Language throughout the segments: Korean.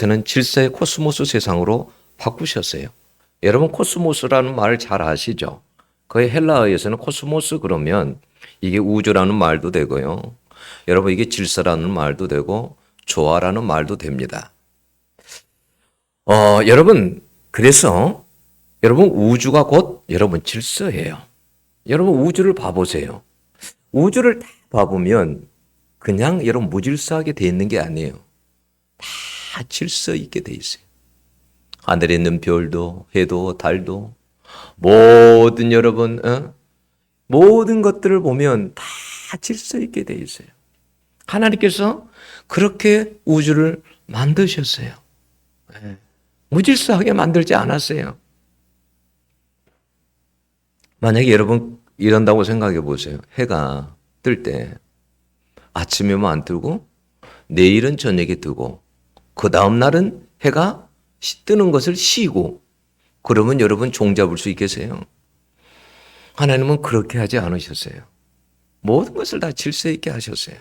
하나님께서는 질서의 코스모스 세상으로 바꾸셨어요. 여러분 코스모스라는 말 잘 아시죠? 거의 헬라어에서는 코스모스 그러면 이게 우주라는 말도 되고요. 여러분 이게 질서라는 말도 되고 조화라는 말도 됩니다. 여러분 그래서 여러분 우주가 곧 여러분 질서예요. 여러분 우주를 봐보세요. 우주를 다 봐보면 그냥 여러분 무질서하게 돼 있는 게 아니에요. 다 질서 있게 돼 있어요. 하늘에 있는 별도, 해도, 달도, 모든 여러분, 모든 것들을 보면 다 질서 있게 돼 있어요. 하나님께서 그렇게 우주를 만드셨어요. 무질서하게 만들지 않았어요. 만약에 여러분 이런다고 생각해 보세요. 해가 뜰 때 아침에만 안 뜨고 내일은 저녁에 뜨고 그 다음 날은 해가 뜨는 것을 쉬고 그러면 여러분 종잡을 수 있겠어요? 하나님은 그렇게 하지 않으셨어요. 모든 것을 다 질서 있게 하셨어요.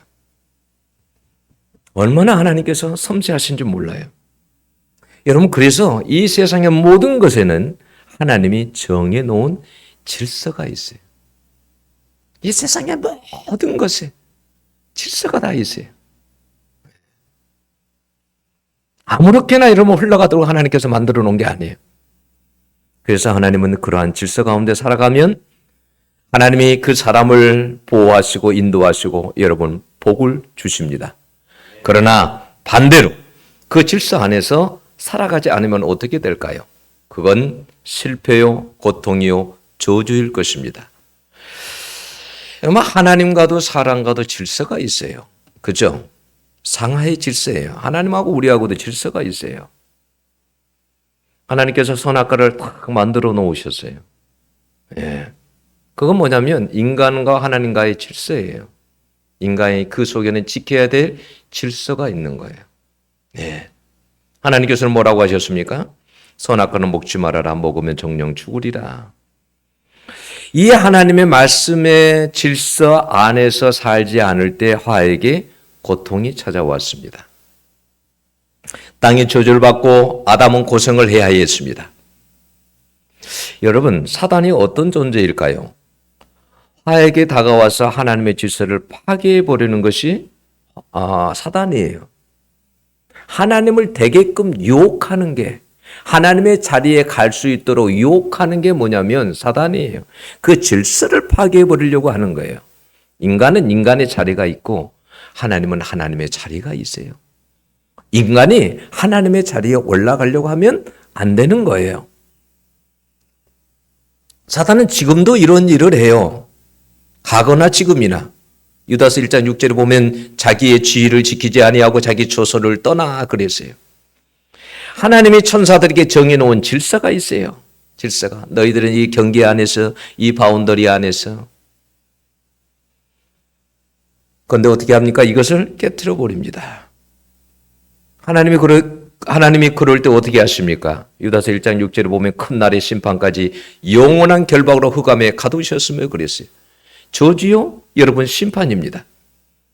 얼마나 하나님께서 섬세하신지 몰라요. 여러분 그래서 이 세상의 모든 것에는 하나님이 정해 놓은 질서가 있어요. 이 세상의 모든 것에 질서가 다 있어요. 아무렇게나 이러면 흘러가도록 하나님께서 만들어 놓은 게 아니에요. 그래서 하나님은 그러한 질서 가운데 살아가면 하나님이 그 사람을 보호하시고 인도하시고 여러분 복을 주십니다. 그러나 반대로 그 질서 안에서 살아가지 않으면 어떻게 될까요? 그건 실패요, 고통이요, 저주일 것입니다. 여러분 하나님과도 사람과도 질서가 있어요. 그죠? 상하의 질서예요. 하나님하고 우리하고도 질서가 있어요. 하나님께서 선악과를 딱 만들어 놓으셨어요. 예. 그건 뭐냐면 인간과 하나님과의 질서예요. 인간이 그 속에는 지켜야 될 질서가 있는 거예요. 예. 하나님께서는 뭐라고 하셨습니까? 선악과는 먹지 말아라. 먹으면 정령 죽으리라. 이 하나님의 말씀의 질서 안에서 살지 않을 때 화에게 고통이 찾아왔습니다. 땅이 저주를 받고 아담은 고생을 해야 했습니다. 여러분, 사단이 어떤 존재일까요? 화에게 다가와서 하나님의 질서를 파괴해버리는 것이 사단이에요. 하나님을 되게끔 유혹하는 게, 하나님의 자리에 갈 수 있도록 유혹하는 게 뭐냐면 사단이에요. 그 질서를 파괴해버리려고 하는 거예요. 인간은 인간의 자리가 있고 하나님은 하나님의 자리가 있어요. 인간이 하나님의 자리에 올라가려고 하면 안 되는 거예요. 사단은 지금도 이런 일을 해요. 가거나 지금이나. 유다서 1장 6절에 보면 자기의 지위를 지키지 아니하고 자기 처소를 떠나 그랬어요. 하나님이 천사들에게 정해놓은 질서가 있어요. 질서가. 너희들은 이 경계 안에서, 이 바운더리 안에서. 그런데 어떻게 합니까? 이것을 깨트려 버립니다. 하나님이 그럴 때 어떻게 하십니까? 유다서 1장 6절에 보면 큰 날의 심판까지 영원한 결박으로 흑암에 가두셨으며 그랬어요. 저주요? 여러분 심판입니다.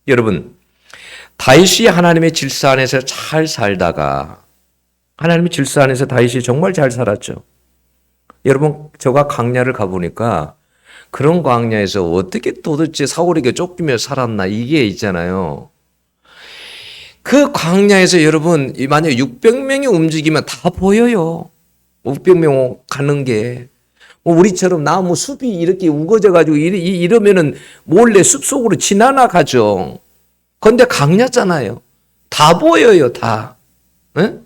여러분 다윗이 하나님의 질서 안에서 잘 살다가 하나님의 질서 안에서 다윗이 정말 잘 살았죠. 여러분 저가 광야를 가보니까 그런 광야에서 어떻게 도대체 사울에게 쫓기며 살았나 이게 있잖아요. 그 광야에서 여러분 만약에 600명이 움직이면 다 보여요. 600명 가는 게. 우리처럼 나무 숲이 이렇게 우거져가지고 이러면은 몰래 숲속으로 지나가죠. 그런데 광야잖아요. 다 보여요, 다. 네?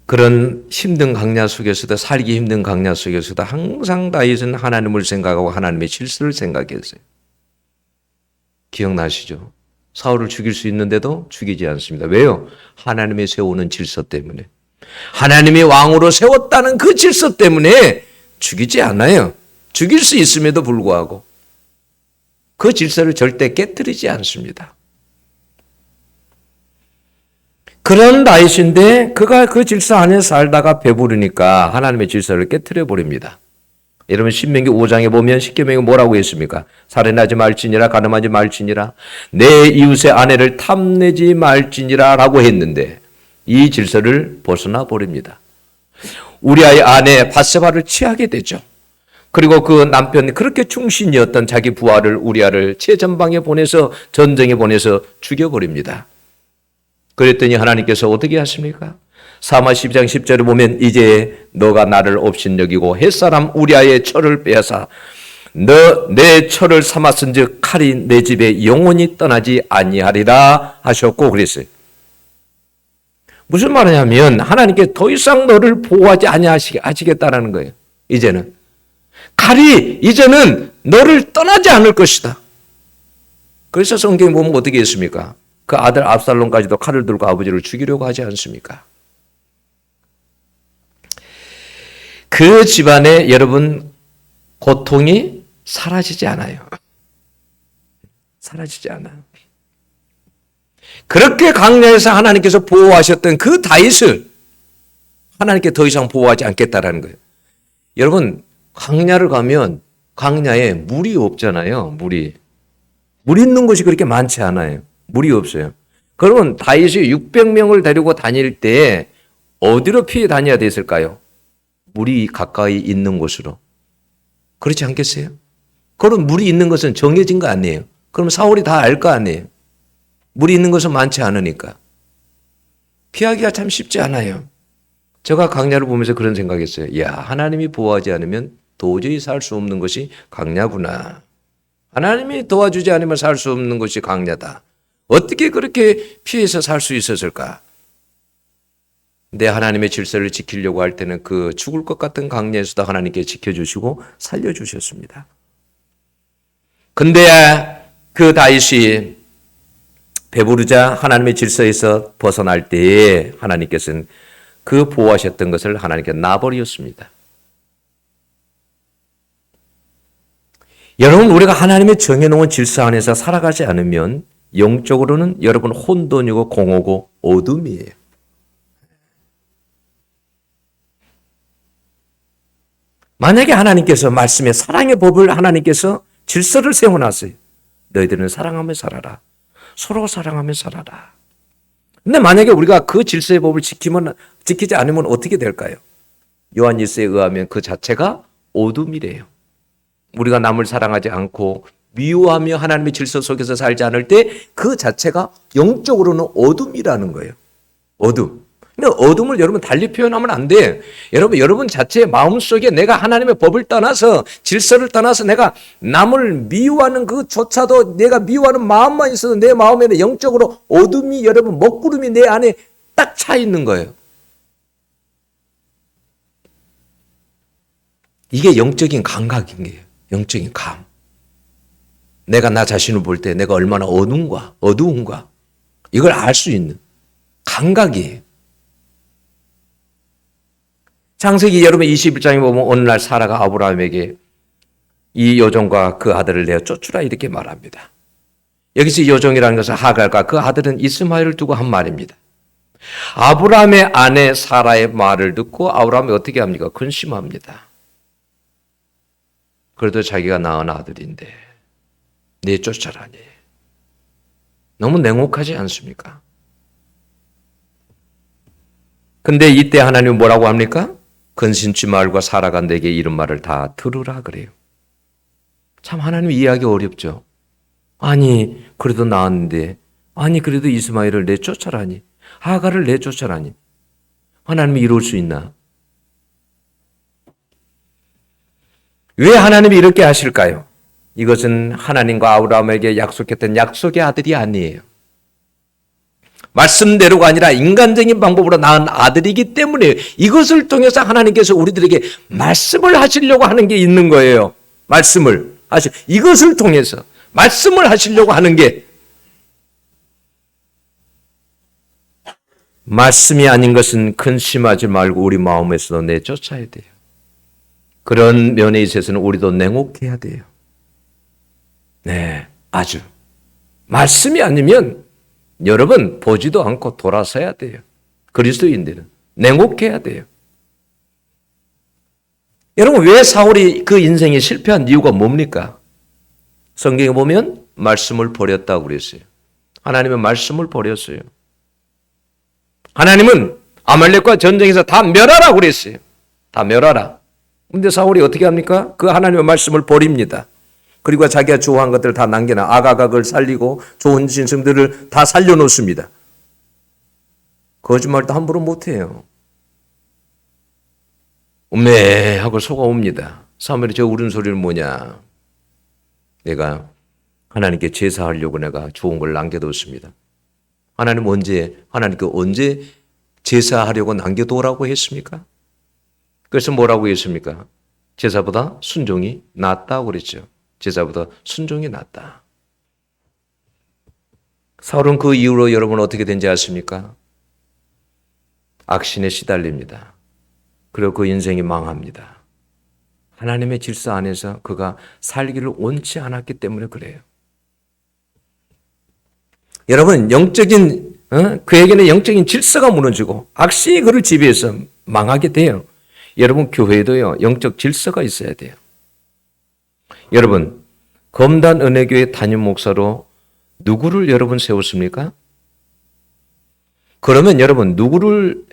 그런 힘든 광야 속에서도 살기 힘든 광야 속에서도 항상 다윗은 하나님을 생각하고 하나님의 질서를 생각했어요. 기억나시죠? 사울을 죽일 수 있는데도 죽이지 않습니다. 왜요? 하나님의 세우는 질서 때문에. 하나님이 왕으로 세웠다는 그 질서 때문에 죽이지 않아요. 죽일 수 있음에도 불구하고 그 질서를 절대 깨뜨리지 않습니다. 그런 다윗인데 그가 그 질서 안에 살다가 배부르니까 하나님의 질서를 깨뜨려 버립니다. 여러분 신명기 5장에 보면 십계명이 뭐라고 했습니까? 살인하지 말지니라, 간음하지 말지니라, 내 이웃의 아내를 탐내지 말지니라 라고 했는데 이 질서를 벗어나 버립니다. 우리아의 아내 밧세바를 취하게 되죠. 그리고 그 남편이 그렇게 충신이었던 자기 부하를 우리아를 최전방에 보내서 전쟁에 보내서 죽여버립니다. 그랬더니 하나님께서 어떻게 하십니까? 사마 12장 10절에 보면 이제 너가 나를 업신여기고 햇사람 우리아의 철을 빼앗아 너 내 철을 삼았은즉 칼이 내 집에 영원히 떠나지 아니하리라 하셨고 그랬어요. 무슨 말이냐면 하나님께 더 이상 너를 보호하지 아니하시겠다라는 거예요. 이제는 칼이 이제는 너를 떠나지 않을 것이다. 그래서 성경에 보면 어떻게 했습니까? 그 아들 압살롬까지도 칼을 들고 아버지를 죽이려고 하지 않습니까? 그 집안에 여러분 고통이 사라지지 않아요. 사라지지 않아요. 그렇게 광야에서 하나님께서 보호하셨던 그 다윗을 하나님께 더 이상 보호하지 않겠다라는 거예요. 여러분 광야를 가면 광야에 물이 없잖아요. 물이 있는 곳이 그렇게 많지 않아요. 물이 없어요. 그러면 다윗이 600명을 데리고 다닐 때 어디로 피해 다녀야 됐을까요? 물이 가까이 있는 곳으로. 그렇지 않겠어요? 그럼 물이 있는 것은 정해진 거 아니에요. 그럼 사울이 다 알 거 아니에요. 물이 있는 것은 많지 않으니까. 피하기가 참 쉽지 않아요. 제가 광야를 보면서 그런 생각했어요. 이야, 하나님이 보호하지 않으면 도저히 살 수 없는 것이 광야구나. 하나님이 도와주지 않으면 살 수 없는 것이 광야다. 어떻게 그렇게 피해서 살 수 있었을까? 내 하나님의 질서를 지키려고 할 때는 그 죽을 것 같은 광야에서도 하나님께 지켜주시고 살려주셨습니다. 근데 그 다윗이 배부르자 하나님의 질서에서 벗어날 때에 하나님께서는 그 보호하셨던 것을 하나님께 놔버렸습니다. 여러분 우리가 하나님의 정해놓은 질서 안에서 살아가지 않으면 영적으로는 여러분 혼돈이고 공허고 어둠이에요. 만약에 하나님께서 말씀에 사랑의 법을 하나님께서 질서를 세워놨어요. 너희들은 사랑하며 살아라. 서로 사랑하며 살아라. 근데 만약에 우리가 그 질서의 법을 지키지 않으면 어떻게 될까요? 요한 1서에 의하면 그 자체가 어둠이래요. 우리가 남을 사랑하지 않고 미워하며 하나님의 질서 속에서 살지 않을 때 그 자체가 영적으로는 어둠이라는 거예요. 어둠. 근데 어둠을 여러분 달리 표현하면 안 돼. 여러분 자체의 마음속에 내가 하나님의 법을 떠나서 질서를 떠나서 내가 남을 미워하는 그조차도 내가 미워하는 마음만 있어도 내 마음에는 영적으로 어둠이 여러분 먹구름이 내 안에 딱 차 있는 거예요. 이게 영적인 감각인 거예요. 영적인 감. 내가 나 자신을 볼 때 내가 얼마나 어두운가 이걸 알 수 있는 감각이에요. 창세기 여러분 21장에 보면 어느 날 사라가 아브라함에게 이 여종과 그 아들을 내어 쫓으라 이렇게 말합니다. 여기서 이 여종이라는 것은 하갈과 그 아들은 이스마엘을 두고 한 말입니다. 아브라함의 아내 사라의 말을 듣고 아브라함이 어떻게 합니까? 근심합니다. 그래도 자기가 낳은 아들인데 내 쫓아라니. 너무 냉혹하지 않습니까? 근데 이때 하나님은 뭐라고 합니까? 근심치 말고 사라가 내게 이런 말을 다 들으라 그래요. 참 하나님 이해하기 어렵죠. 아니 그래도 낳았는데 아니 그래도 이스마엘을 내쫓아라니 하갈을 내쫓아라니 하나님이 이럴 수 있나? 왜 하나님이 이렇게 하실까요? 이것은 하나님과 아브라함에게 약속했던 약속의 아들이 아니에요. 말씀대로가 아니라 인간적인 방법으로 낳은 아들이기 때문에 이것을 통해서 하나님께서 우리들에게 말씀을 하시려고 하는 게 있는 거예요. 이것을 통해서 말씀을 하시려고 하는 게 말씀이 아닌 것은 근심하지 말고 우리 마음에서도 내쫓아야 돼요. 그런 면에 있어서는 우리도 냉혹해야 돼요. 네, 아주. 말씀이 아니면 여러분 보지도 않고 돌아서야 돼요. 그리스도인들은 냉혹해야 돼요. 여러분, 왜 사울이 그 인생에 실패한 이유가 뭡니까? 성경에 보면 말씀을 버렸다고 그랬어요. 하나님은 말씀을 버렸어요. 하나님은 아말렉과 전쟁에서 다 멸하라고 그랬어요. 다 멸하라. 근데 사울이 어떻게 합니까? 그 하나님의 말씀을 버립니다. 그리고 자기가 좋아한 것들을 다 남겨놔. 아가각을 살리고 좋은 짐승들을 다 살려놓습니다. 거짓말도 함부로 못해요. 음메하고 속아옵니다. 사무엘이 저 울음소리는 뭐냐? 내가 하나님께 제사하려고 내가 좋은 걸 남겨뒀습니다. 하나님께 언제 제사하려고 남겨두라고 했습니까? 그래서 뭐라고 했습니까? 제사보다 순종이 낫다고 그랬죠. 제사보다 순종이 낫다. 사울은 그 이후로 여러분 어떻게 된지 아십니까? 악신에 시달립니다. 그리고 그 인생이 망합니다. 하나님의 질서 안에서 그가 살기를 원치 않았기 때문에 그래요. 여러분, 그에게는 영적인 질서가 무너지고 악신이 그를 지배해서 망하게 돼요. 여러분, 교회도요, 영적 질서가 있어야 돼요. 여러분, 검단 은혜교회 담임 목사로 누구를 여러분 세웠습니까? 그러면 여러분, 누구를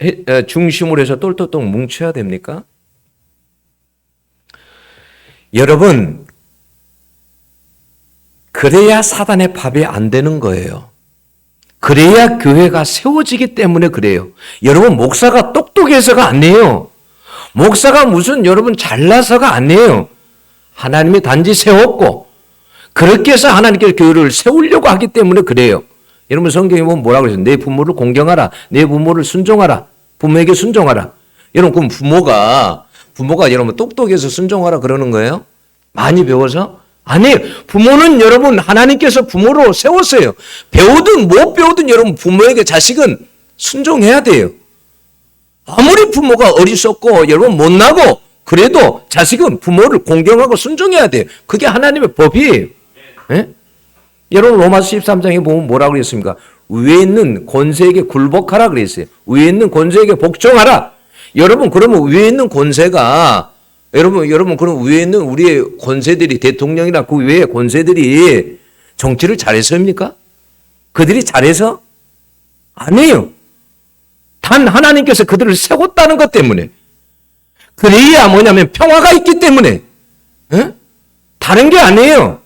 중심으로 해서 똘똘똘 뭉쳐야 됩니까? 여러분, 그래야 사단의 밥이 안 되는 거예요. 그래야 교회가 세워지기 때문에 그래요. 여러분, 목사가 똑똑해서가 아니에요. 목사가 무슨 여러분 잘나서가 아니에요. 하나님이 단지 세웠고 그렇게 해서 하나님께서 교회를 세우려고 하기 때문에 그래요. 여러분, 성경에 보면 뭐라고 그랬어요? 내 부모를 공경하라. 내 부모를 순종하라. 부모에게 순종하라. 여러분, 그럼 부모가 여러분 똑똑해서 순종하라 그러는 거예요? 많이 배워서? 아니에요. 부모는 여러분 하나님께서 부모로 세웠어요. 배우든 못 배우든 여러분 부모에게 자식은 순종해야 돼요. 아무리 부모가 어리석고 여러분 못나고 그래도 자식은 부모를 공경하고 순종해야 돼요. 그게 하나님의 법이에요. 네? 여러분, 로마서 13장에 보면 뭐라고 그랬습니까? 위에 있는 권세에게 굴복하라 그랬어요. 위에 있는 권세에게 복종하라. 여러분, 그러면 위에 있는 권세가 여러분 그럼 위에 있는 우리의 권세들이 대통령이나 그 외의 권세들이 정치를 잘해서입니까? 그들이 잘해서? 아니에요. 단 하나님께서 그들을 세웠다는 것 때문에. 그래야 뭐냐면 평화가 있기 때문에. 에? 다른 게 아니에요.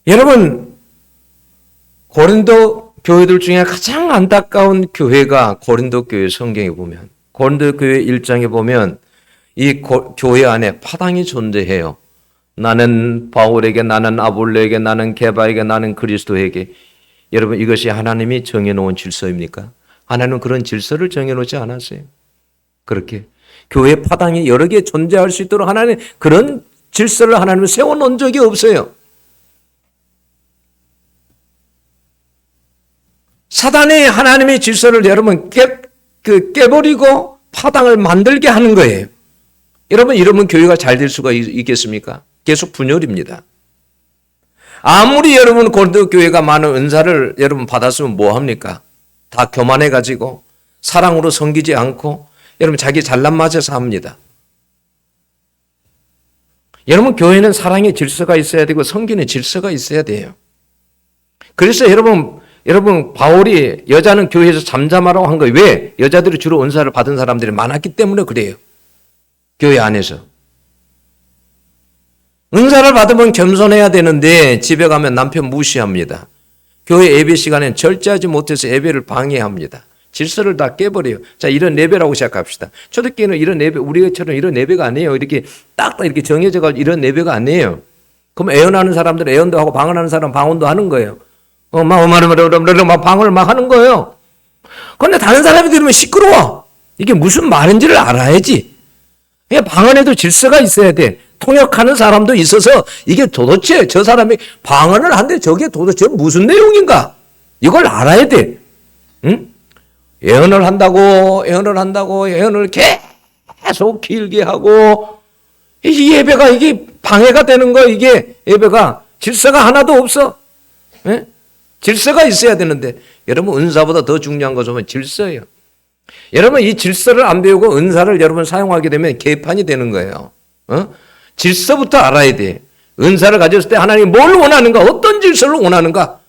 여러분, 고린도 교회들 중에 가장 안타까운 교회가 고린도 교회 성경에 보면, 고린도 교회 1장에 보면 이 교회 안에 파당이 존재해요. 나는 바울에게, 나는 아볼로에게, 나는 게바에게, 나는 그리스도에게. 여러분, 이것이 하나님이 정해놓은 질서입니까? 하나님은 그런 질서를 정해놓지 않았어요. 그렇게 교회 파당이 여러 개 존재할 수 있도록 하나님 그런 질서를 하나님은 세워놓은 적이 없어요. 사단이 하나님의 질서를 여러분 깨버리고 파당을 만들게 하는 거예요. 여러분, 이러면 교회가 잘 될 수가 있겠습니까? 계속 분열입니다. 아무리 여러분 고린도 교회가 많은 은사를 여러분 받았으면 뭐 합니까? 다 교만해 가지고 사랑으로 섬기지 않고 여러분 자기 잘난 맛에서 합니다. 여러분, 교회는 사랑의 질서가 있어야 되고 섬기는 질서가 있어야 돼요. 그래서 여러분 바울이 여자는 교회에서 잠잠하라고 한 거예요. 왜? 여자들이 주로 은사를 받은 사람들이 많았기 때문에 그래요. 교회 안에서. 은사를 받으면 겸손해야 되는데 집에 가면 남편 무시합니다. 교회 예배 시간엔 절제하지 못해서 예배를 방해합니다. 질서를 다 깨버려요. 자, 이런 예배라고 시작합시다. 초대교회는 이런 예배, 우리처럼 이런 예배가 아니에요. 이렇게 딱딱 이렇게 정해져가지고 이런 예배가 아니에요. 그럼 애언하는 사람들 애언도 하고 방언하는 사람 방언도 하는 거예요. 막 방언을 막 하는 거예요. 그런데 다른 사람이 들으면 시끄러워. 이게 무슨 말인지를 알아야지. 방언에도 질서가 있어야 돼. 통역하는 사람도 있어서 이게 도대체 저 사람이 방언을 하는데 저게 도대체 무슨 내용인가? 이걸 알아야 돼. 응? 예언을 한다고 예언을 계속 길게 하고 이 예배가 이게 방해가 되는 거. 이게 예배가 질서가 하나도 없어. 예? 질서가 있어야 되는데 여러분 은사보다 더 중요한 것은 질서예요. 여러분 이 질서를 안 배우고 은사를 여러분 사용하게 되면 개판이 되는 거예요. 질서부터 알아야 돼. 은사를 가졌을 때 하나님이 뭘 원하는가, 어떤 질서를 원하는가.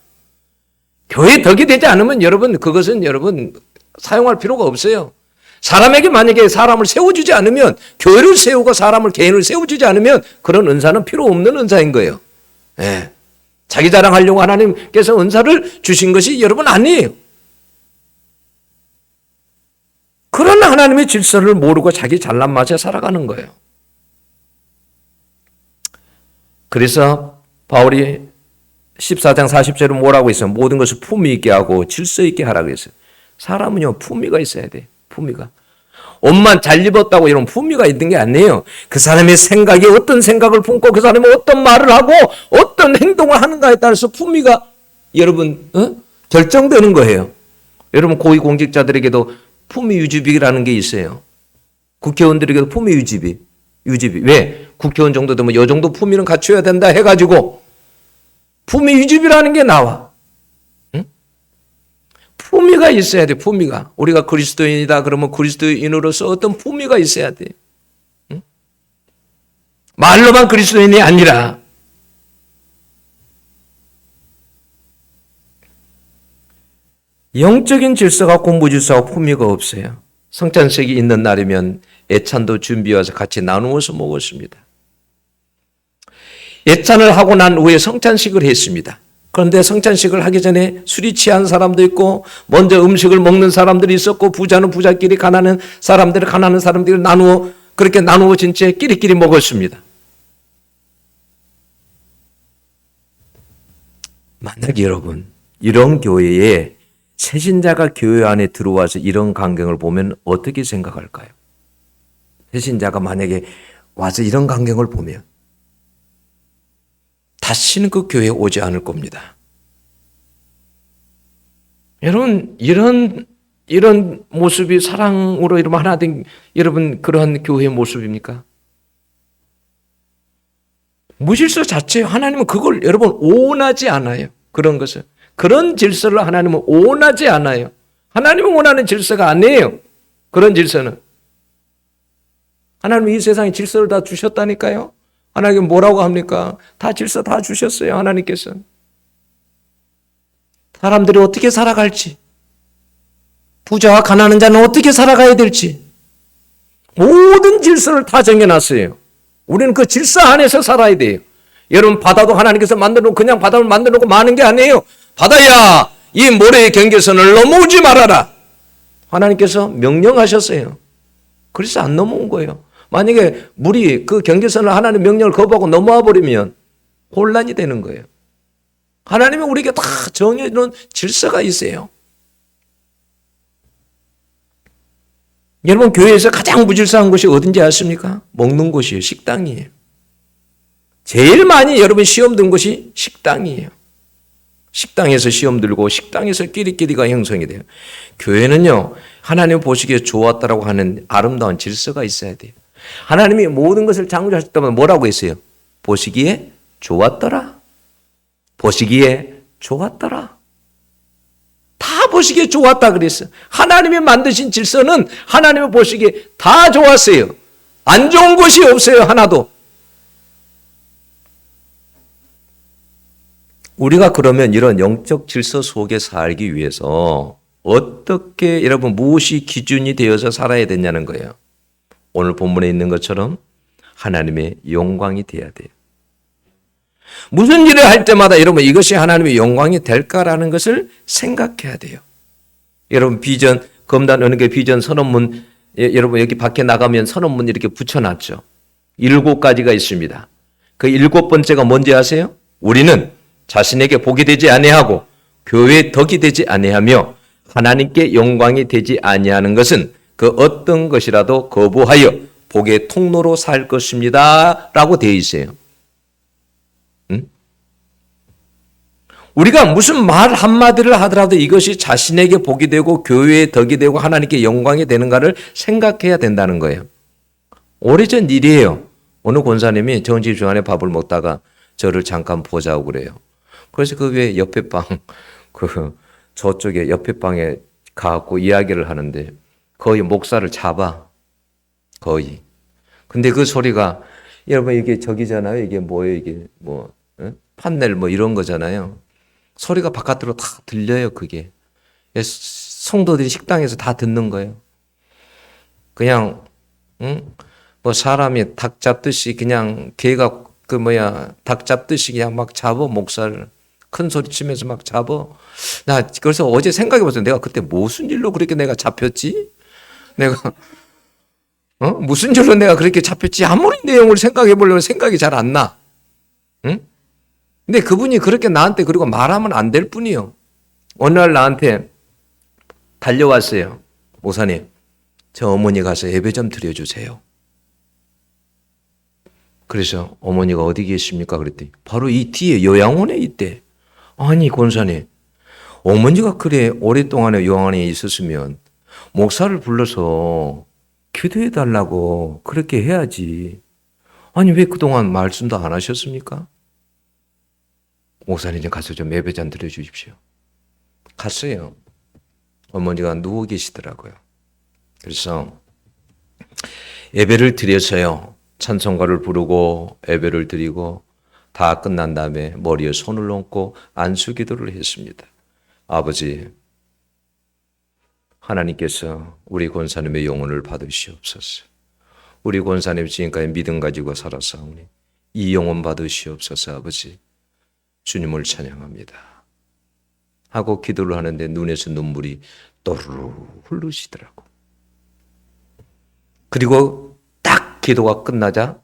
교회 덕이 되지 않으면 여러분 그것은 여러분 사용할 필요가 없어요. 사람에게 만약에 사람을 세워주지 않으면, 교회를 세우고 사람을 개인을 세워주지 않으면 그런 은사는 필요 없는 은사인 거예요. 예. 자기 자랑하려고 하나님께서 은사를 주신 것이 여러분 아니에요. 그러나 하나님의 질서를 모르고 자기 잘난 맛에 살아가는 거예요. 그래서 바울이 14장 40절은 뭐라고 했어요? 모든 것을 품위 있게 하고 질서 있게 하라고 했어요. 사람은요, 품위가 있어야 돼. 품위가. 옷만 잘 입었다고 이런 품위가 있는 게 아니에요. 그 사람의 생각이 어떤 생각을 품고 그 사람이 어떤 말을 하고 어떤 행동을 하는가에 따라서 품위가 여러분 결정되는 거예요. 여러분 고위공직자들에게도 품위 유지비라는 게 있어요. 국회의원들에게도 품위 유지비. 왜? 국회의원 정도 되면 이 정도 품위는 갖춰야 된다 해가지고 품위 유지비라는 게 나와. 품위가 있어야 돼. 품위가. 우리가 그리스도인이다 그러면 그리스도인으로서 어떤 품위가 있어야 돼. 말로만 그리스도인이 아니라 영적인 질서가 공부 질서와 품위가 없어요. 성찬식이 있는 날이면 예찬도 준비해서 같이 나누어서 먹었습니다. 예찬을 하고 난 후에 성찬식을 했습니다. 그런데 성찬식을 하기 전에 술이 취한 사람도 있고 먼저 음식을 먹는 사람들이 있었고 부자는 부자끼리 가난한 사람들이 그렇게 나누어진 채 끼리끼리 먹었습니다. 만약에 여러분 이런 교회에 새신자가 교회 안에 들어와서 이런 광경을 보면 어떻게 생각할까요? 새신자가 만약에 와서 이런 광경을 보면 다시는 그 교회에 오지 않을 겁니다. 여러분 이런 모습이 사랑으로 이러면 하나 된 여러분 그러한 교회의 모습입니까? 무질서 자체에 하나님은 그걸 여러분 원하지 않아요. 그런 것을. 그런 질서를 하나님은 원하지 않아요. 하나님은 원하는 질서가 아니에요. 그런 질서는. 하나님은 이 세상에 질서를 다 주셨다니까요. 하나님 뭐라고 합니까? 다 질서 다 주셨어요. 하나님께서. 사람들이 어떻게 살아갈지, 부자와 가난한 자는 어떻게 살아가야 될지 모든 질서를 다 정해놨어요. 우리는 그 질서 안에서 살아야 돼요. 여러분 바다도 하나님께서 만들어놓고 그냥 바다를 만들어놓고 마는 게 아니에요. 바다야 이 모래의 경계선을 넘어오지 말아라. 하나님께서 명령하셨어요. 그래서 안 넘어온 거예요. 만약에 물이 그 경계선을 하나님 명령을 거부하고 넘어와 버리면 혼란이 되는 거예요. 하나님이 우리에게 다 정해놓은 질서가 있어요. 여러분 교회에서 가장 무질서한 곳이 어딘지 아십니까? 먹는 곳이에요. 식당이에요. 제일 많이 여러분 시험 든 곳이 식당이에요. 식당에서 시험 들고 식당에서 끼리끼리가 형성이 돼요. 교회는요 하나님 보시기에 좋았다라고 하는 아름다운 질서가 있어야 돼요. 하나님이 모든 것을 창조하셨다면 뭐라고 했어요? 보시기에 좋았더라. 보시기에 좋았더라. 다 보시기에 좋았다 그랬어요. 하나님이 만드신 질서는 하나님이 보시기에 다 좋았어요. 안 좋은 것이 없어요. 하나도. 우리가 그러면 이런 영적 질서 속에 살기 위해서 어떻게 여러분 무엇이 기준이 되어서 살아야 되냐는 거예요. 오늘 본문에 있는 것처럼 하나님의 영광이 돼야 돼요. 무슨 일을 할 때마다 여러분 이것이 하나님의 영광이 될까라는 것을 생각해야 돼요. 여러분 비전 검단 어느 게 비전 선언문 여러분 여기 밖에 나가면 선언문 이렇게 붙여놨죠. 7가지가 있습니다. 그 7번째가 뭔지 아세요? 우리는 자신에게 복이 되지 아니하고 교회에 덕이 되지 아니하며 하나님께 영광이 되지 아니하는 것은 그 어떤 것이라도 거부하여 복의 통로로 살 것입니다. 라고 되어 있어요. 우리가 무슨 말 한마디를 하더라도 이것이 자신에게 복이 되고 교회에 덕이 되고 하나님께 영광이 되는가를 생각해야 된다는 거예요. 오래전 일이에요. 어느 권사님이 정지 중간에 밥을 먹다가 저를 잠깐 보자고 그래요. 그래서 그 왜 옆에 방 저쪽에 옆에 방에 가갖고 이야기를 하는데 거의 목사를 잡아. 거의. 근데 그 소리가 여러분 이게 저기잖아요. 이게 뭐예요? 이게 뭐 판넬 뭐 이런 거잖아요. 소리가 바깥으로 다 들려요. 그게. 성도들이 식당에서 다 듣는 거예요. 그냥 뭐 사람이 닭 잡듯이 그냥 개가 닭 잡듯이 그냥 막 잡어 목사를 큰 소리 치면서 막 잡어. 나 그래서 어제 생각해봤어요. 내가 그때 무슨 일로 그렇게 내가 잡혔지? 내가 무슨 일로 내가 그렇게 잡혔지? 아무리 내용을 생각해보려면 생각이 잘 안 나. 응? 근데 그분이 그렇게 나한테 그리고 말하면 안 될 뿐이요. 어느 날 나한테 달려왔어요. 목사님, 저 어머니 가서 예배 좀 드려주세요. 그래서 어머니가 어디 계십니까? 그랬더니 바로 이 뒤에 요양원에 있대. 아니 권사님, 어머니가 그래 오랫동안에 요양원에 있었으면 목사를 불러서 기도해 달라고 그렇게 해야지. 아니 왜 그동안 말씀도 안 하셨습니까? 목사님 가서 좀 예배 좀 드려주십시오. 갔어요. 어머니가 누워 계시더라고요. 그래서 예배를 드려서요. 찬송가를 부르고 예배를 드리고 다 끝난 다음에 머리에 손을 얹고 안수기도를 했습니다. 아버지, 하나님께서 우리 권사님의 영혼을 받으시옵소서. 우리 권사님 지금까지 믿음 가지고 살았사오니 이 영혼 받으시옵소서. 아버지, 주님을 찬양합니다 하고 기도를 하는데 눈에서 눈물이 또르르 흐르시더라고. 그리고 딱 기도가 끝나자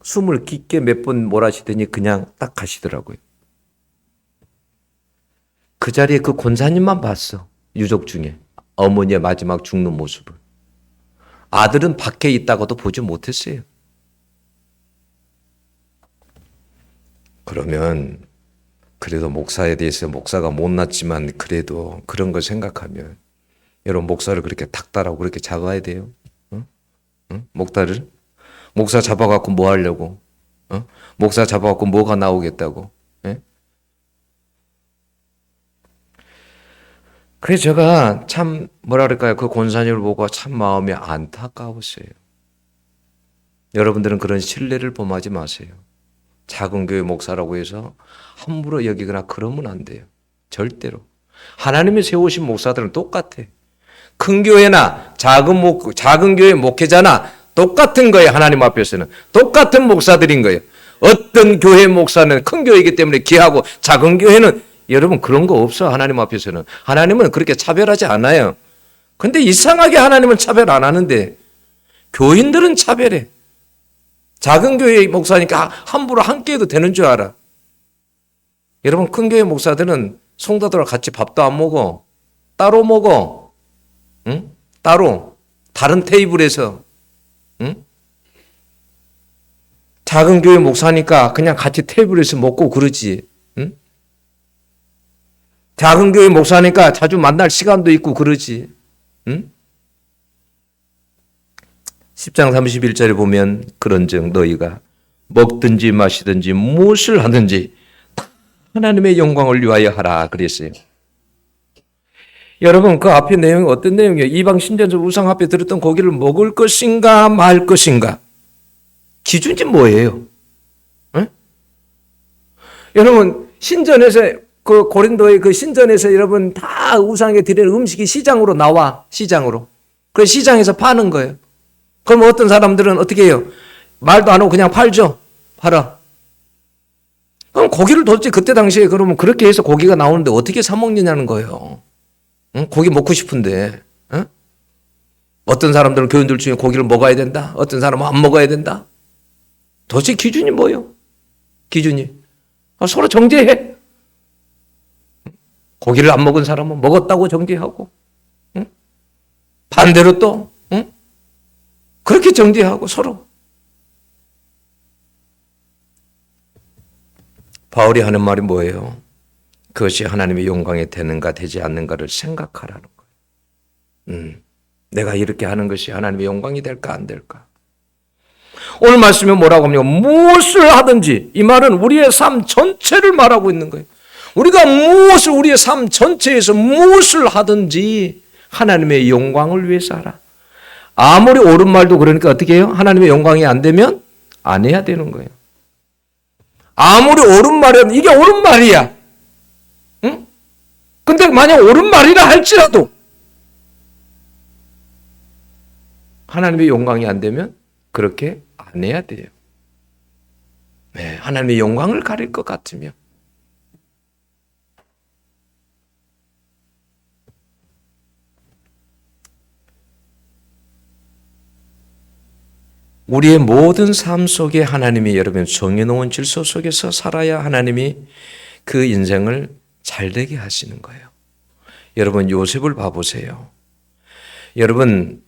숨을 깊게 몇 번 몰아쉬더니 그냥 딱 가시더라고요. 그 자리에 그 권사님만 봤어. 유족 중에 어머니의 마지막 죽는 모습을. 아들은 밖에 있다고도 보지 못했어요. 그러면 그래도 목사에 대해서 목사가 못났지만 그래도 그런 걸 생각하면 여러분 목사를 그렇게 닥달하고 그렇게 잡아야 돼요? 응? 목사를? 목사 잡아갖고 뭐 하려고? 목사 잡아갖고 뭐가 나오겠다고? 예? 그래서 제가 참 뭐라 그럴까요? 그 권사님을 보고 참 마음이 안타까웠어요. 여러분들은 그런 신뢰를 범하지 마세요. 작은 교회 목사라고 해서 함부로 여기거나 그러면 안 돼요. 절대로. 하나님이 세우신 목사들은 똑같아. 큰 교회나 작은 교회 목회자나 똑같은 거예요. 하나님 앞에서는. 똑같은 목사들인 거예요. 어떤 교회 목사는 큰 교회이기 때문에 귀하고 작은 교회는 여러분 그런 거 없어. 하나님 앞에서는. 하나님은 그렇게 차별하지 않아요. 근데 이상하게 하나님은 차별 안 하는데 교인들은 차별해. 작은 교회 목사니까 함부로 함께 해도 되는 줄 알아. 여러분 큰 교회 목사들은 성도들과 같이 밥도 안 먹어. 따로 먹어. 응? 따로. 다른 테이블에서. 응? 작은 교회 목사니까 그냥 같이 테이블에서 먹고 그러지. 응? 작은 교회 목사니까 자주 만날 시간도 있고 그러지. 응? 10장 31절에 보면 그런즉 너희가 먹든지 마시든지 무엇을 하든지 하나님의 영광을 위하여 하라 그랬어요. 여러분 그 앞에 내용이 어떤 내용이에요? 이방 신전에서 우상 앞에 들었던 고기를 먹을 것인가 말 것인가? 기준이 뭐예요? 에? 여러분 신전에서 그 고린도의 그 신전에서 여러분 다 우상에 드리는 음식이 시장으로 나와. 시장으로. 그 시장에서 파는 거예요. 그럼 어떤 사람들은 어떻게 해요? 말도 안 하고 그냥 팔죠. 팔아. 그럼 고기를 도대체 그때 당시에 그러면 그렇게 해서 고기가 나오는데 어떻게 사 먹느냐는 거예요. 응? 고기 먹고 싶은데. 응? 어떤 사람들은 교인들 중에 고기를 먹어야 된다. 어떤 사람은 안 먹어야 된다. 도대체 기준이 뭐예요? 기준이. 서로 정죄해. 고기를 안 먹은 사람은 먹었다고 정죄하고. 응? 반대로 또 응? 그렇게 정죄하고 서로. 바울이 하는 말이 뭐예요? 그것이 하나님의 영광이 되는가 되지 않는가를 생각하라는 거예요. 내가 이렇게 하는 것이 하나님의 영광이 될까 안 될까? 오늘 말씀에 뭐라고 합니까? 무엇을 하든지. 이 말은 우리의 삶 전체를 말하고 있는 거예요. 우리가 무엇을 우리의 삶 전체에서 무엇을 하든지 하나님의 영광을 위해서 하라. 아무리 옳은 말도 그러니까 어떻게 해요? 하나님의 영광이 안 되면 안 해야 되는 거예요. 아무리 옳은 말이라도 이게 옳은 말이야. 응? 근데 만약 옳은 말이라 할지라도 하나님의 영광이 안 되면 그렇게 안 해야 돼요. 네, 하나님의 영광을 가릴 것 같으면. 우리의 모든 삶 속에 하나님이 여러분 정해놓은 질서 속에서 살아야 하나님이 그 인생을 잘되게 하시는 거예요. 여러분 요셉을 봐보세요. 여러분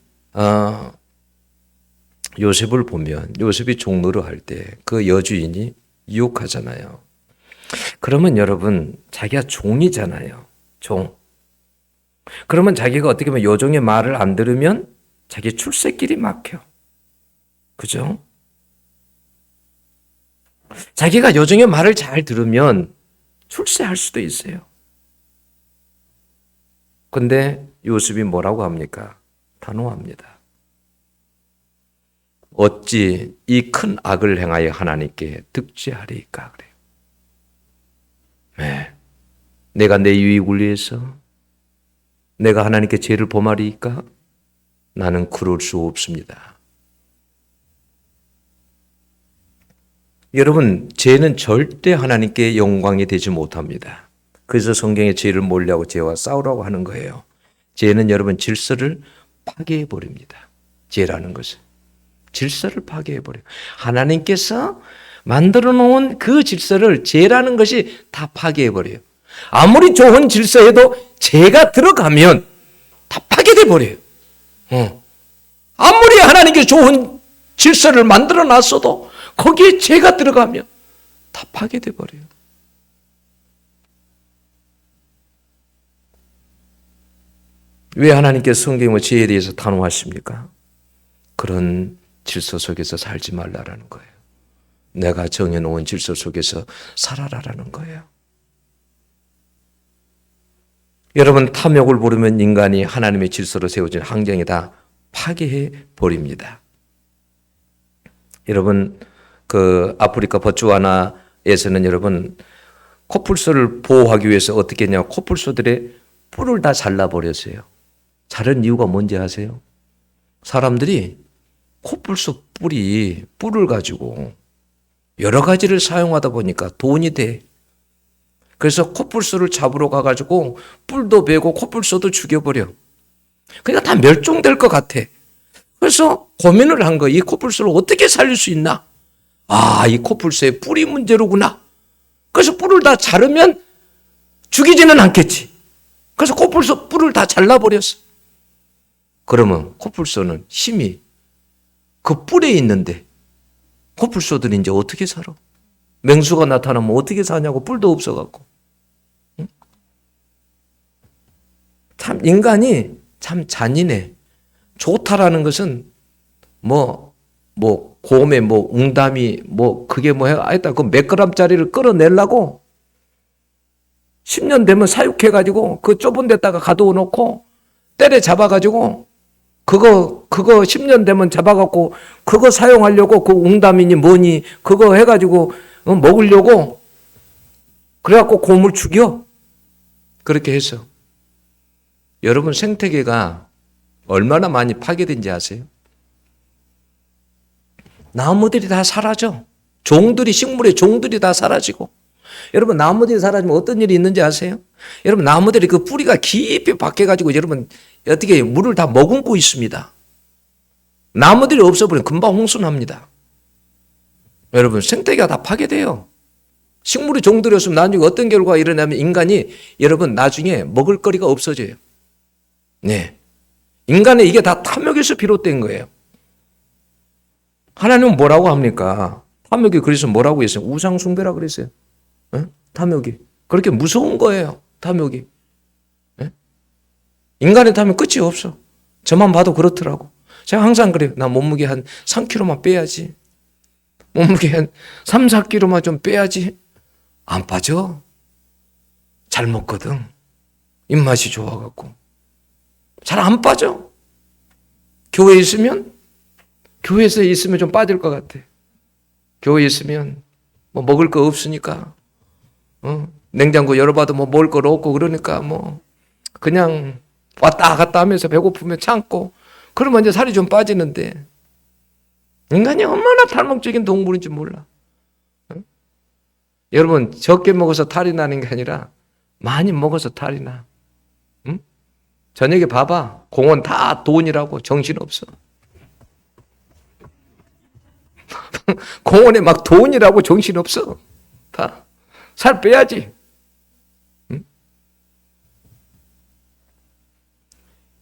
요셉을 보면 요셉이 종노릇 할 때 그 여주인이 유혹하잖아요. 그러면 여러분 자기가 종이잖아요. 종. 그러면 자기가 어떻게 보면 여종의 말을 안 들으면 자기 출세길이 막혀. 그죠? 자기가 여종의 말을 잘 들으면 출세할 수도 있어요. 근데 요셉이 뭐라고 합니까? 단호합니다. 어찌 이 큰 악을 행하여 하나님께 득죄하리까 그래요. 네. 내가 내 유익을 위해서 내가 하나님께 죄를 범하리까? 나는 그럴 수 없습니다. 여러분, 죄는 절대 하나님께 영광이 되지 못합니다. 그래서 성경에 죄를 몰려하고 죄와 싸우라고 하는 거예요. 죄는 여러분 질서를 파괴해 버립니다. 죄라는 것은 질서를 파괴해 버려요. 하나님께서 만들어 놓은 그 질서를 죄라는 것이 다 파괴해 버려요. 아무리 좋은 질서에도 죄가 들어가면 다 파괴돼 버려요. 아무리 하나님께서 좋은 질서를 만들어 놨어도 거기에 죄가 들어가면 다 파괴돼 버려요. 왜 하나님께서 성경의 죄에 대해서 단호하십니까? 그런 질서 속에서 살지 말라라는 거예요. 내가 정해놓은 질서 속에서 살아라라는 거예요. 여러분, 탐욕을 부르면 인간이 하나님의 질서로 세워진 환경이 다 파괴해 버립니다. 여러분, 그 아프리카 보츠와나에서는 여러분 코뿔소를 보호하기 위해서 어떻게 했냐? 코뿔소들의 뿔을 다 잘라버렸어요. 자른 이유가 뭔지 아세요? 사람들이 코뿔소 뿔을 가지고 여러 가지를 사용하다 보니까 돈이 돼. 그래서 코뿔소를 잡으러 가가지고 뿔도 베고 코뿔소도 죽여버려. 그러니까 다 멸종될 것 같아. 그래서 고민을 한 거야. 이 코뿔소를 어떻게 살릴 수 있나? 아, 이 코뿔소의 뿔이 문제로구나. 그래서 뿔을 다 자르면 죽이지는 않겠지. 그래서 코뿔소 뿔을 다 잘라버렸어. 그러면 코뿔소는 힘이 그 뿔에 있는데 코뿔소들이 이제 어떻게 살아? 맹수가 나타나면 어떻게 사냐고. 뿔도 없어갖고. 응? 참 인간이 참 잔인해. 좋다라는 것은 곰에 웅담이 그게 하여튼 그 몇 그램짜리를 끌어내려고 10년 되면 사육해가지고 그 좁은 데다가 가둬 놓고 때려 잡아가지고 그거 10년 되면 잡아갖고 그거 사용하려고 그 웅담이니 뭐니 그거 해가지고 먹으려고 그래갖고 곰을 죽여. 그렇게 해서 여러분 생태계가 얼마나 많이 파괴된지 아세요? 나무들이 다 사라져. 식물의 종들이 다 사라지고. 여러분 나무들이 사라지면 어떤 일이 있는지 아세요? 여러분 나무들이 그 뿌리가 깊이 박혀가지고 여러분 어떻게 물을 다 머금고 있습니다. 나무들이 없어버리면 금방 홍수납니다. 여러분 생태계가 다 파괴돼요. 식물의 종들이 없으면 나중에 어떤 결과가 일어나면 인간이 여러분 나중에 먹을 거리가 없어져요. 네, 인간의 이게 다 탐욕에서 비롯된 거예요. 하나님은 뭐라고 합니까? 탐욕이 그래서 뭐라고 했어요? 우상숭배라 그랬어요. 네? 탐욕이 그렇게 무서운 거예요. 탐욕이. 네? 인간의 탐욕 끝이 없어. 저만 봐도 그렇더라고. 제가 항상 그래요. 나 몸무게 한 3kg만 빼야지. 몸무게 한 3, 4kg만 좀 빼야지. 안 빠져. 잘 먹거든. 입맛이 좋아갖고. 잘 안 빠져. 교회에서 있으면 좀 빠질 것 같아. 교회에 있으면 뭐 먹을 거 없으니까, 냉장고 열어봐도 뭐 먹을 거 없고 그러니까 뭐 그냥 왔다 갔다 하면서 배고프면 참고 그러면 이제 살이 좀 빠지는데 인간이 얼마나 탈목적인 동물인지 몰라. 여러분 적게 먹어서 탈이 나는 게 아니라 많이 먹어서 탈이 나. 저녁에 봐봐. 공원 다 돈이라고 정신없어. 공원에 막 돈이라고 정신없어. 다 살 빼야지.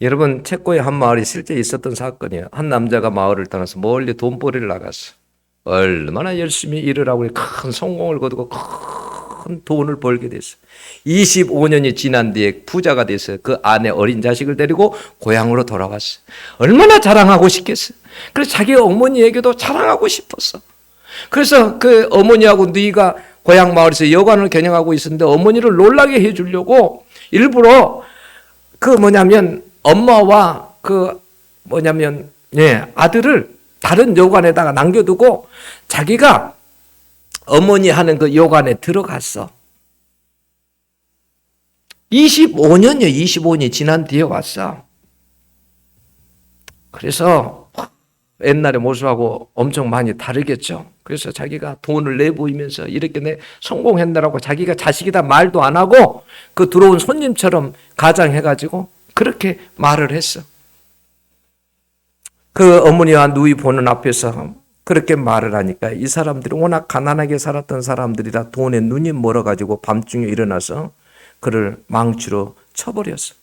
여러분 체코의 한 마을이 실제 있었던 사건이에요. 한 남자가 마을을 떠나서 멀리 돈벌이를 나갔어. 얼마나 열심히 일을 하고 큰 성공을 거두고 큰 돈을 벌게 됐어. 25년이 지난 뒤에 부자가 됐어요. 그 아내 어린 자식을 데리고 고향으로 돌아왔어. 얼마나 자랑하고 싶겠어. 그래서 자기 어머니에게도 자랑하고 싶었어. 그래서 그 어머니하고 누이가 고향 마을에서 여관을 개념하고 있었는데 어머니를 놀라게 해주려고 일부러 엄마와 아들을 다른 여관에다가 남겨두고 자기가 어머니 하는 그 여관에 들어갔어. 25년이 지난 뒤에 왔어. 그래서 옛날의 모습하고 엄청 많이 다르겠죠. 그래서 자기가 돈을 내보이면서 이렇게 성공했다라고 자기가 자식이다 말도 안 하고 그 들어온 손님처럼 가장해가지고 그렇게 말을 했어. 그 어머니와 누이 보는 앞에서 그렇게 말을 하니까 이 사람들이 워낙 가난하게 살았던 사람들이라 돈에 눈이 멀어가지고 밤중에 일어나서 그를 망치로 쳐버렸어.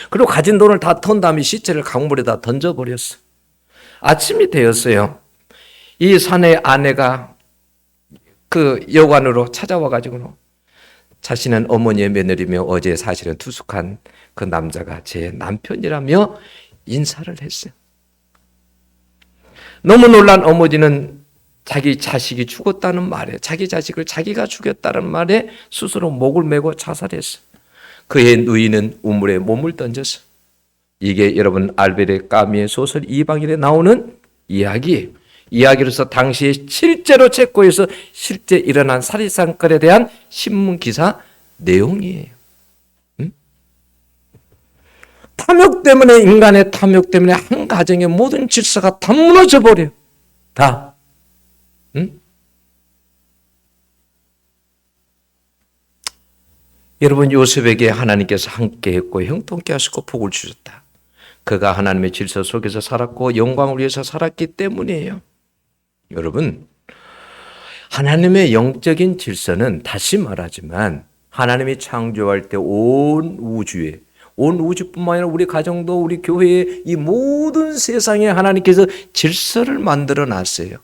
그리고 가진 돈을 다 턴 다음에 시체를 강물에다 던져버렸어. 아침이 되었어요. 이 사내의 아내가 그 여관으로 찾아와가지고 자신은 어머니의 며느리며 어제 사실은 투숙한 그 남자가 제 남편이라며 인사를 했어요. 너무 놀란 어머니는 자기 자식이 죽었다는 말에, 자기 자식을 자기가 죽였다는 말에 스스로 목을 메고 자살했어. 그의 누이는 우물에 몸을 던졌어. 이게 여러분 알베르 까미의 소설 이방인에 나오는 이야기로서 당시에 실제로 체코에서 실제 일어난 살인사건에 대한 신문 기사 내용이에요. 탐욕 때문에, 인간의 탐욕 때문에 한 가정의 모든 질서가 다 무너져 버려. 다. 여러분 요셉에게 하나님께서 함께했고 형통케 하시고 복을 주셨다. 그가 하나님의 질서 속에서 살았고 영광을 위해서 살았기 때문이에요. 여러분 하나님의 영적인 질서는 다시 말하지만 하나님이 창조할 때 온 우주뿐만 아니라 우리 가정도 우리 교회의 이 모든 세상에 하나님께서 질서를 만들어 놨어요.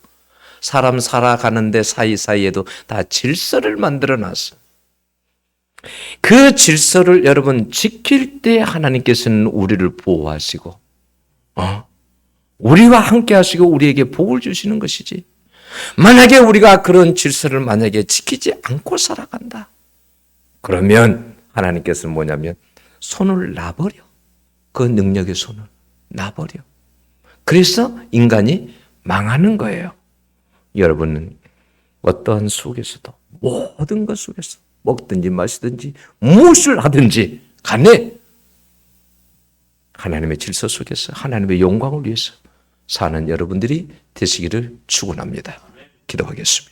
사람 살아가는데 사이사이에도 다 질서를 만들어 놨어요. 그 질서를 여러분 지킬 때 하나님께서는 우리를 보호하시고 우리와 함께 하시고 우리에게 복을 주시는 것이지. 만약에 우리가 그런 질서를 만약에 지키지 않고 살아간다. 그러면 하나님께서는 뭐냐면 손을 놔버려. 그 능력의 손을 놔버려. 그래서 인간이 망하는 거예요. 여러분은 어떠한 속에서도 모든 것 속에서 먹든지 마시든지 무엇을 하든지 간에 하나님의 질서 속에서 하나님의 영광을 위해서 사는 여러분들이 되시기를 축원합니다. 기도하겠습니다.